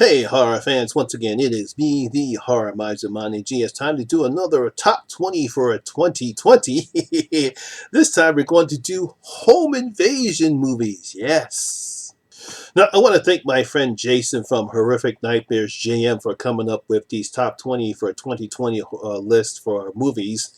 Hey horror fans, once again it is me, the Horror Miser Monty G. It's time to do another top 20 for 2020. This time we're going to do home invasion movies, yes. Now I want to thank my friend Jason from Horrific Nightmares JM for coming up with these top 20 for 2020 list for movies.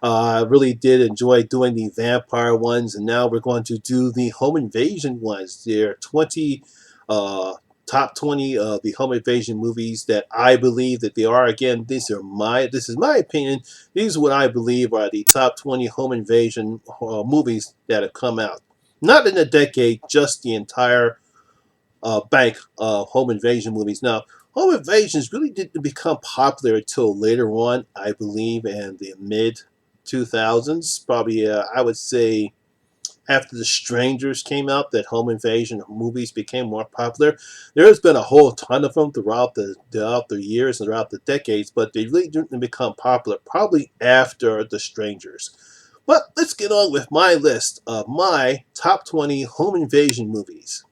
I really did enjoy doing the vampire ones, and now we're going to do the home invasion ones. There are 20 uh, top 20 of the home invasion movies that I believe that they are. Again, this is my opinion. These are what I believe are the top 20 home invasion movies that have come out. Not in a decade, just the entire bank of home invasion movies. Now, home invasions really didn't become popular until later on, I believe, in the mid 2000s. Probably, I would say, after The Strangers came out, that home invasion movies became more popular. There's been a whole ton of them throughout the years and throughout the decades, but they really didn't become popular probably after The Strangers. But let's get on with my list of my top 20 home invasion movies.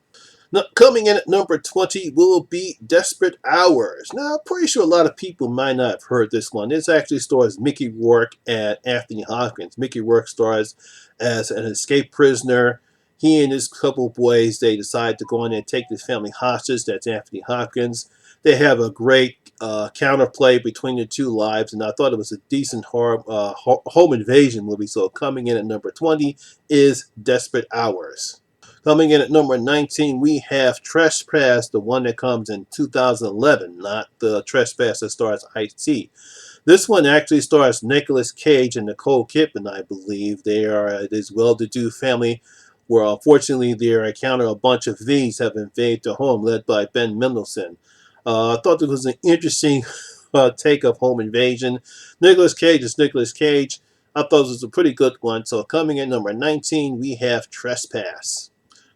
Now, coming in at number 20 will be Desperate Hours. Now, I'm pretty sure a lot of people might not have heard this one. This actually stars Mickey Rourke and Anthony Hopkins. Mickey Rourke stars as an escaped prisoner. He and his couple of boys, they decide to go in and take this family hostage. That's Anthony Hopkins. They have a great counterplay between the two lives, and I thought it was a decent home invasion movie. So coming in at number 20 is Desperate Hours. Coming in at number 19, we have Trespass, the one that comes in 2011, not the Trespass that stars Ice-T. This one actually stars Nicolas Cage and Nicole Kidman, I believe. They are this well-to-do family where unfortunately they encounter a bunch of thieves have invaded their home, led by Ben Mendelsohn. I thought this was an interesting take of home invasion. Nicolas Cage is Nicolas Cage. I thought this was a pretty good one. So coming in number 19, we have Trespass.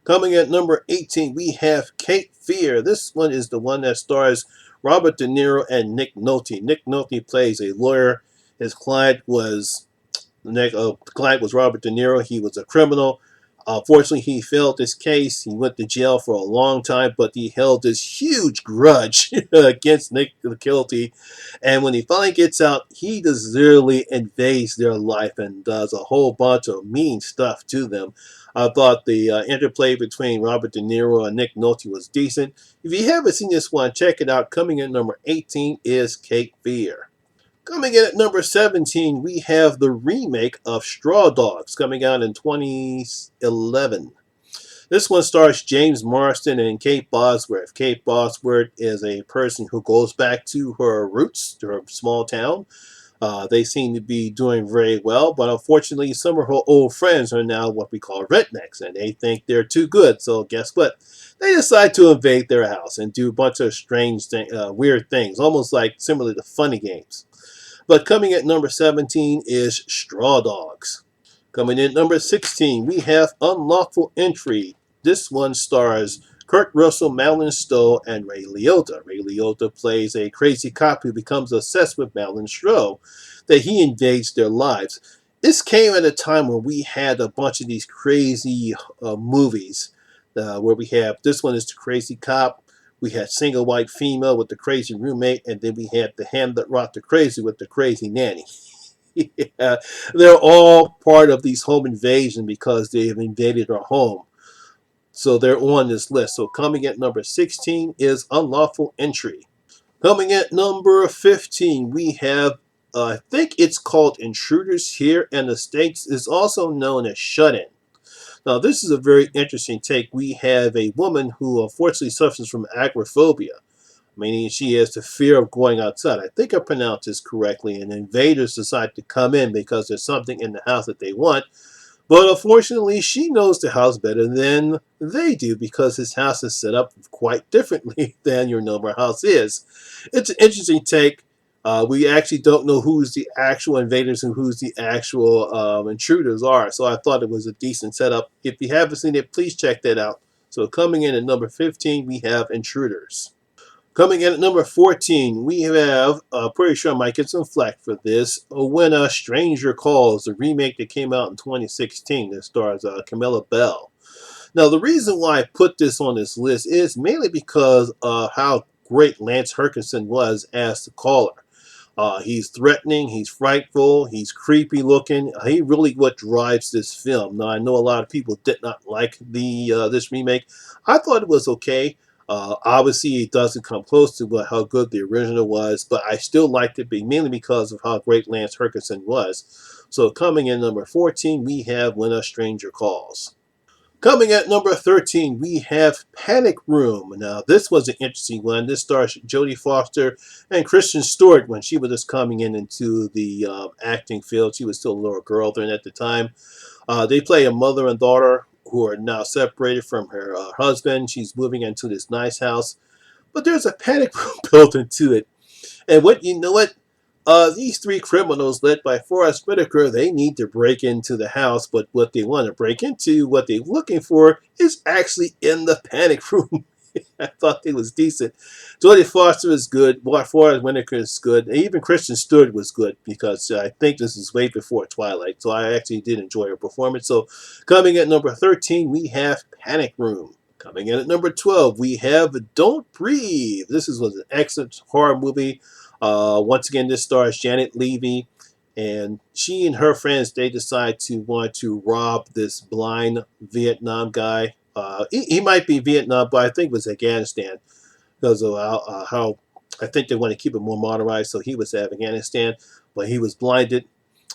Coming at number 18, we have Cape Fear. This one is the one that stars Robert De Niro and Nick Nolte. Nick Nolte plays a lawyer. His client was Robert De Niro. He was a criminal. Fortunately, he failed his case. He went to jail for a long time, but he held this huge grudge against Nick Nolte. And when he finally gets out, he just literally invades their life and does a whole bunch of mean stuff to them. I thought the interplay between Robert De Niro and Nick Nolte was decent. If you haven't seen this one, check it out. Coming in number 18 is Cape Fear. Coming in at number 17, we have the remake of Straw Dogs, coming out in 2011. This one stars James Marsden and Kate Bosworth. Kate Bosworth is a person who goes back to her roots, to her small town. They seem to be doing very well, but unfortunately, some of her old friends are now what we call rednecks, and they think they're too good. So guess what? They decide to invade their house and do a bunch of strange, weird things, almost like similar to Funny Games. But coming at number 17 is Straw Dogs. Coming in at number 16, we have Unlawful Entry. This one stars Kurt Russell, Madeline Stowe, and Ray Liotta. Ray Liotta plays a crazy cop who becomes obsessed with Madeline Stowe, that he invades their lives. This came at a time where we had a bunch of these crazy movies, where we have, this one is the crazy cop. We had Single White Female with the crazy roommate, and then we had The Hand That Rocked the Crazy with the crazy nanny. Yeah, they're all part of these home invasion because they have invaded our home. So they're on this list. So coming at number 16 is Unlawful Entry. Coming at number 15, we have, I think it's called Intruders here in the States. It's also known as Shut-In. Now, this is a very interesting take. We have a woman who unfortunately suffers from agoraphobia, meaning she has the fear of going outside. I think I pronounced this correctly. And invaders decide to come in because there's something in the house that they want. But unfortunately, she knows the house better than they do because his house is set up quite differently than your normal house is. It's an interesting take. We actually don't know who's the actual invaders and who's the actual intruders are. So I thought it was a decent setup. If you haven't seen it, please check that out. So coming in at number 15, we have Intruders. Coming in at number 14, we have, pretty sure I might get some flack for this, When a Stranger Calls, the remake that came out in 2016 that stars Camilla Bell. Now, the reason why I put this on this list is mainly because of how great Lance Herkinson was as the caller. He's threatening, he's frightful, he's creepy looking. He really what drives this film. Now I know a lot of people did not like the this remake. I thought it was okay. Obviously, it doesn't come close to how good the original was, but I still liked it, mainly because of how great Lance Herkinson was. So coming in number 14, we have When a Stranger Calls. Coming at number 13, we have Panic Room. Now, this was an interesting one. This stars Jodie Foster and Kristen Stewart when she was just coming into the acting field. She was still a little girl then at the time. They play a mother and daughter who are now separated from her husband. She's moving into this nice house, but there's a panic room built into it. And what you know what? These three criminals, led by Forrest Whitaker, they need to break into the house, but what they want to break into, what they're looking for, is actually in the panic room. I thought it was decent. Jodie Foster is good. Forrest Whitaker is good. And even Kristen Stewart was good because I think this is way before Twilight. So I actually did enjoy her performance. So coming at number 13, we have Panic Room. Coming in at number 12, we have Don't Breathe. This was an excellent horror movie. Once again, this stars Janet Leigh, and she and her friends, they decide to want to rob this blind Vietnam guy. He might be Vietnam, but I think it was Afghanistan because of how I think they want to keep it more modernized. So he was Afghanistan, but he was blinded.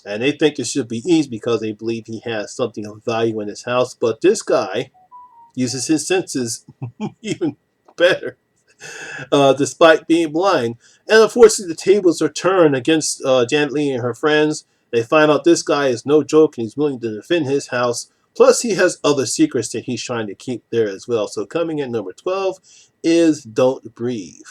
And they think it should be easy because they believe he has something of value in his house. But this guy uses his senses even better, despite being blind. And unfortunately, the tables are turned against Janet Leigh and her friends. They find out this guy is no joke and he's willing to defend his house. Plus, he has other secrets that he's trying to keep there as well. So coming in number 12 is Don't Breathe.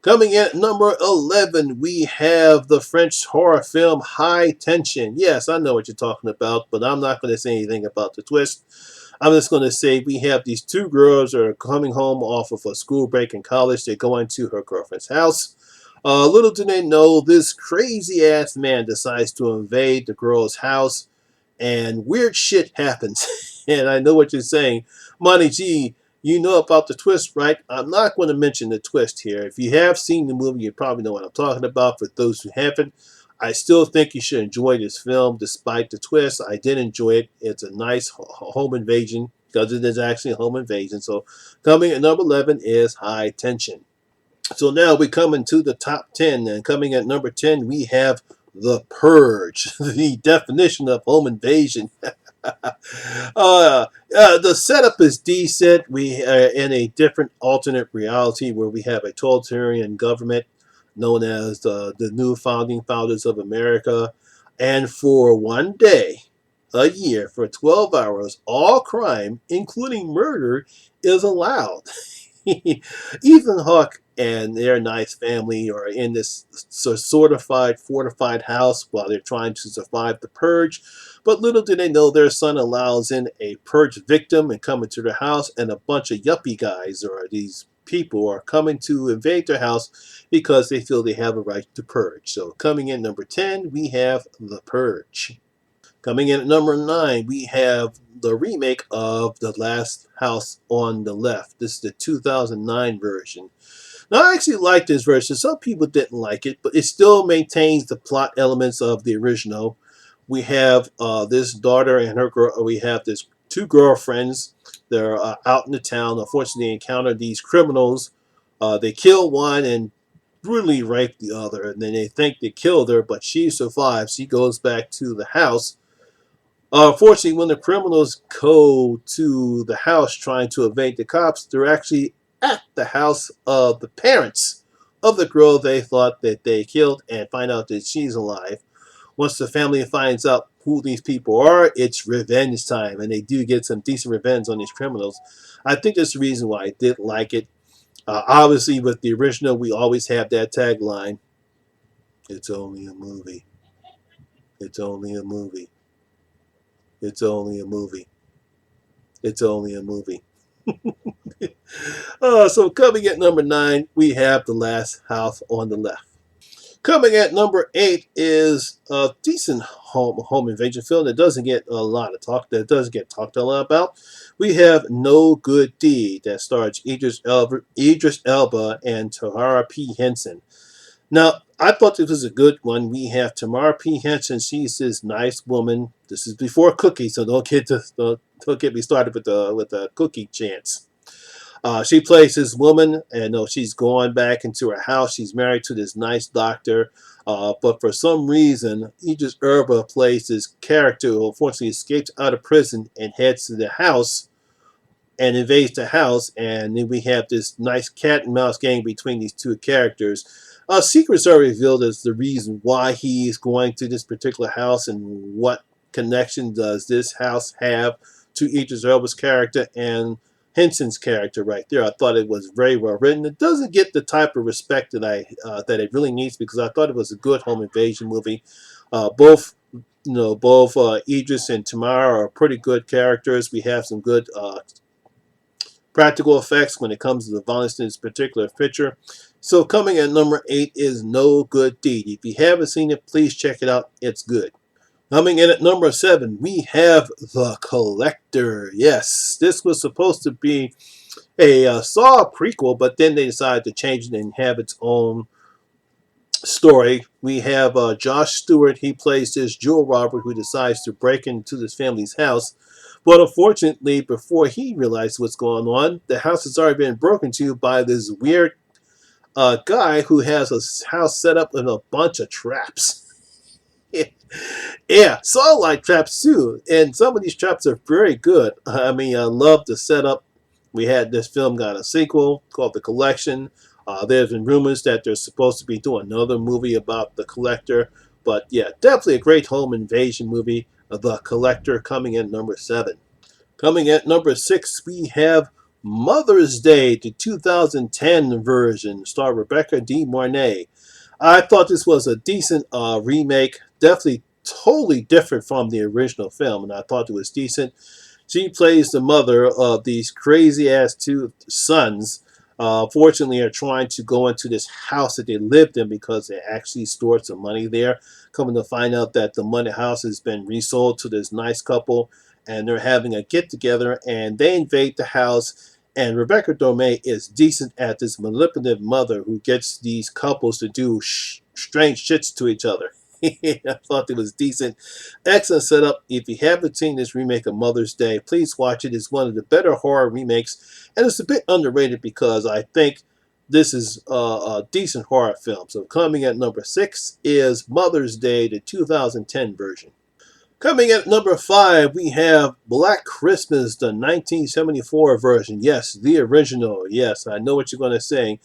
Coming in at number 11, we have the French horror film High Tension. Yes, I know what you're talking about, but I'm not going to say anything about the twist. I'm just going to say we have these two girls that are coming home off of a school break in college. They go into her girlfriend's house. Little do they know, this crazy ass man decides to invade the girl's house, and weird shit happens. And I know what you're saying, Monty G. You know about the twist, right? I'm not going to mention the twist here. If you have seen the movie, you probably know what I'm talking about. For those who haven't, I still think you should enjoy this film despite the twist. I did enjoy it. It's a nice home invasion because it is actually a home invasion. So coming at number 11 is High Tension. So now we come into the top 10, and coming at number 10, we have The Purge, the definition of home invasion. The setup is decent. We are in a different alternate reality where we have a totalitarian government known as the new founding fathers of America. And for one day, a year, for 12 hours, all crime, including murder, is allowed. Ethan Hawke and their nice family are in this fortified house while they're trying to survive the purge. But little do they know their son allows in a purge victim and come into their house, and a bunch of yuppie guys or these people are coming to invade their house because they feel they have a right to purge. So coming in number 10, we have The Purge. Coming in at number 9, we have the remake of The Last House on the Left. This is the 2009 version. Now, I actually like this version. Some people didn't like it, but it still maintains the plot elements of the original. We have this daughter and her girl. We have this two girlfriends. They're out in the town. Unfortunately, they encounter these criminals. They kill one and brutally rape the other. And then they think they killed her, but she survives. She goes back to the house. Unfortunately, when the criminals go to the house trying to evade the cops, they're actually at the house of the parents of the girl they thought that they killed and find out that she's alive. Once the family finds out who these people are, it's revenge time, and they do get some decent revenge on these criminals. I think that's the reason why I did like it. Obviously, with the original, we always have that tagline, "It's only a movie. It's only a movie. It's only a movie. It's only a movie." So coming at number 9, we have The Last House on the Left. Coming at number 8 is a decent home invasion film that doesn't get a lot of talk. That doesn't get talked a lot about. We have No Good Deed that stars Idris Elba and Tahara P. Henson. Now, I thought this was a good one. We have Tamara P. Henson. She's this nice woman. This is before Cookie, so don't get me started with the Cookie chance. She plays this woman, and she's going back into her house. She's married to this nice doctor, but for some reason, Idris Elba plays this character who unfortunately escapes out of prison and heads to the house and invades the house, and then we have this nice cat and mouse game between these two characters. Secrets are revealed as the reason why he's going to this particular house and what connection does this house have to Idris Elba's character and Henson's character right there. I thought it was very well written. It doesn't get the type of respect that it really needs because I thought it was a good home invasion movie. Both Idris and Tamara are pretty good characters. We have some good practical effects when it comes to the violence in this particular picture. So coming at number 8 is No Good Deed. If you haven't seen it, please check it out. It's good. Coming in at number 7, we have The Collector. Yes, this was supposed to be a Saw prequel, but then they decided to change it and have its own story. We have Josh Stewart. He plays this jewel robber who decides to break into this family's house. But unfortunately, before he realizes what's going on, the house has already been broken into by this weird guy who has a house set up with a bunch of traps. Yeah, Saw-like traps too. And some of these traps are very good. I mean, I love the setup. We had this film got a sequel called The Collection. There's been rumors that they're supposed to be doing another movie about The Collector. But yeah, definitely a great home invasion movie. The Collector coming in number 7. Coming at number 6, we have Mother's Day, the 2010 version, star Rebecca De Mornay. I thought this was a decent remake, definitely totally different from the original film, and I thought it was decent. She plays the mother of these crazy ass two sons. Fortunately, are trying to go into this house that they lived in because they actually stored some money there. Coming to find out that the money house has been resold to this nice couple, and they're having a get together, and they invade the house. And Rebecca Dorme is decent at this manipulative mother who gets these couples to do strange shits to each other. I thought it was decent. Excellent setup. If you haven't seen this remake of Mother's Day, please watch it. It's one of the better horror remakes, and it's a bit underrated because I think this is a decent horror film. So coming at number 6 is Mother's Day, the 2010 version. Coming at number 5, we have Black Christmas, the 1974 version. Yes, the original. Yes, I know what you're going to say.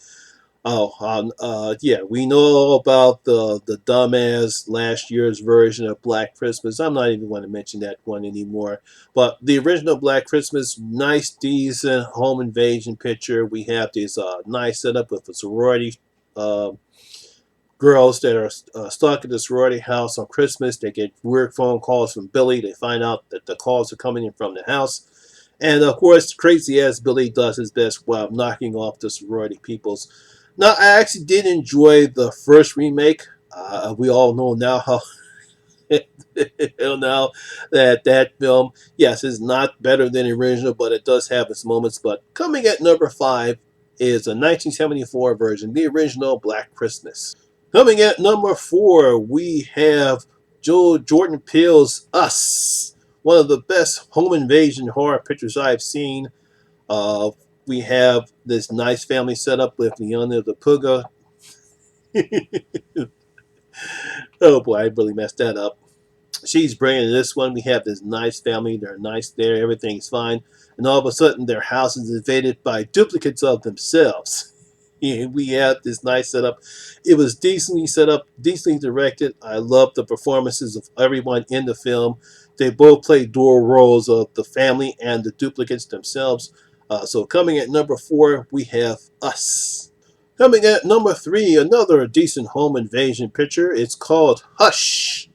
Yeah, we know about the dumbass last year's version of Black Christmas. I'm not even going to mention that one anymore. But the original Black Christmas, nice, decent home invasion picture. We have this nice setup with a sorority girls that are stuck at the sorority house on Christmas. They get weird phone calls from Billy. They find out that the calls are coming in from the house. And of course, crazy ass Billy does his best while knocking off the sorority peoples. Now, I actually did enjoy the first remake. We all know now how now that film, yes, is not better than the original, but it does have its moments. But coming at number 5 is a 1974 version, the original Black Christmas. Coming at number 4, we have Jordan Peele's Us, one of the best home invasion horror pictures I've seen. Uh, we have this nice family setup with Leona the Puga. Oh boy, I really messed that up. She's bringing this one. We have this nice family. They're nice there. Everything's fine. And all of a sudden, their house is invaded by duplicates of themselves. And we have this nice setup. It was decently set up, decently directed. I love the performances of everyone in the film. They both play dual roles of the family and the duplicates themselves. So coming at number 4, we have Us. Coming at number 3, another decent home invasion picture. It's called Hush.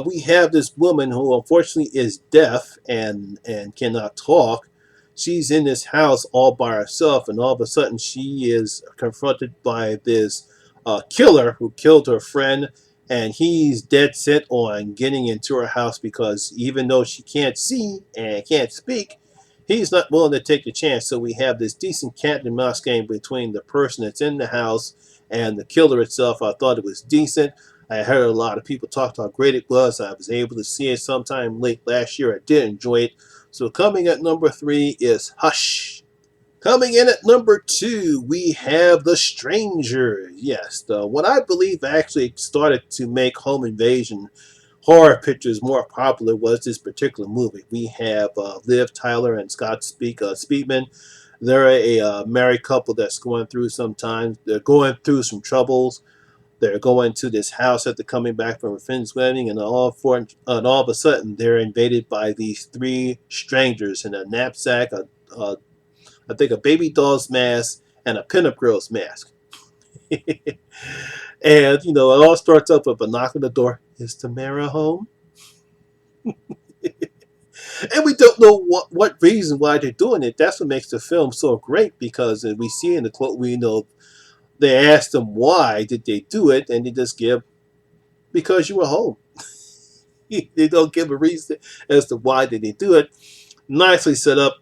We have this woman who unfortunately is deaf and cannot talk. She's in this house all by herself, and all of a sudden she is confronted by this killer who killed her friend, and he's dead set on getting into her house because even though she can't see and can't speak, he's not willing to take the chance. So we have this decent cat and mouse game between the person that's in the house and the killer itself. I thought it was decent. I heard a lot of people talk about how great it was. I was able to see it sometime late last year. I did enjoy it. So coming at number 3 is Hush. Coming in at number 2, we have The Stranger. Yes, what I believe actually started to make home invasion horror pictures more popular was this particular movie. We have Liv Tyler and Scott Speedman. They're a married couple that's going through sometimes. They're going through some troubles. They're going to this house after coming back from a friend's wedding, and all of a sudden they're invaded by these 3 strangers in a knapsack, I think a baby doll's mask, and a pinup girl's mask. And it all starts up with a knock on the door. Is Tamara home? And we don't know what reason why they're doing it. That's what makes the film so great, because we see in the quote, we know they ask them why did they do it, and they just give because you were home. They don't give a reason as to why did they do it. Nicely set up,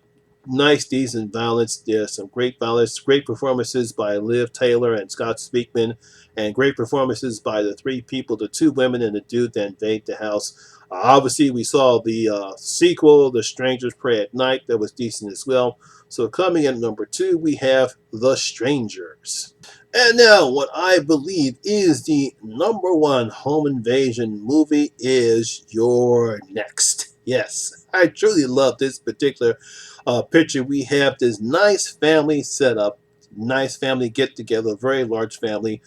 nice, decent violence. There's some great violence, great performances by Liv Taylor and Scott Speakman, and great performances by the 3 people, the 2 women and the dude that invade the house. Obviously, we saw the sequel, The Strangers Pray at Night, that was decent as well. So coming in at number 2, we have The Strangers. And now, what I believe is the number 1 home invasion movie is You're Next. Yes, I truly love this particular picture. We have this nice family setup, nice family get together, very large family.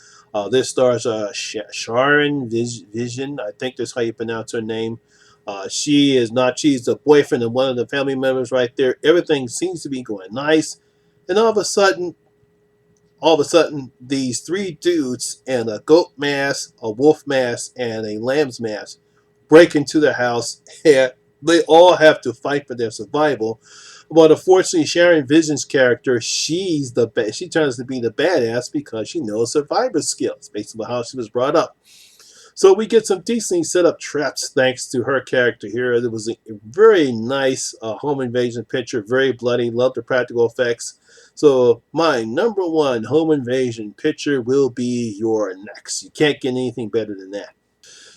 This stars Sharon Vision. I think that's how you pronounce her name. She's the boyfriend of one of the family members right there. Everything seems to be going nice. And all of a sudden, these 3 dudes in a goat mask, a wolf mask, and a lamb's mask break into the house, and they all have to fight for their survival. But unfortunately, Sharon Vision's character, she turns to be the badass because she knows survivor skills based on how she was brought up. So we get some decently set up traps thanks to her character here. It was a very nice home invasion picture, very bloody. Love the practical effects. So my number 1 home invasion picture will be You're Next. You can't get anything better than that.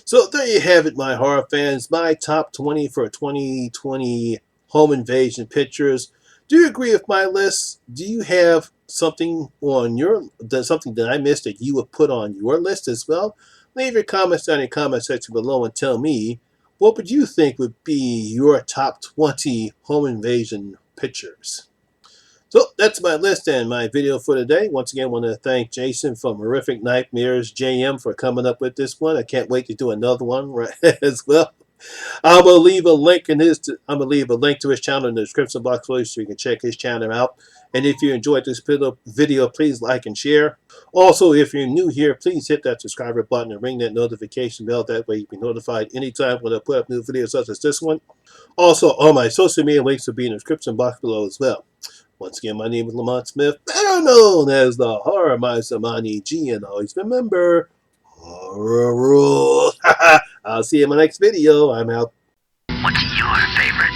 So there you have it, my horror fans. My top 20 for 2020 home invasion pictures. Do you agree with my list? Do you have something that I missed that you would put on your list as well? Leave your comments down in the comment section below and tell me what would you think would be your top 20 home invasion pictures. So that's my list and my video for today. Once again, I want to thank Jason from Horrific Nightmares JM for coming up with this one. I can't wait to do another one right as well. I'm gonna leave a link to his channel in the description box below so you can check his channel out. And if you enjoyed this video, please like and share. Also, if you're new here, please hit that subscriber button and ring that notification bell. That way you can be notified anytime when I put up new videos such as this one. Also, all my social media links will be in the description box below as well. Once again, my name is Lamont Smith, better known as the Horror Miser Monty G, and always remember, horror rules. I'll see you in my next video. I'm out. What's your favorite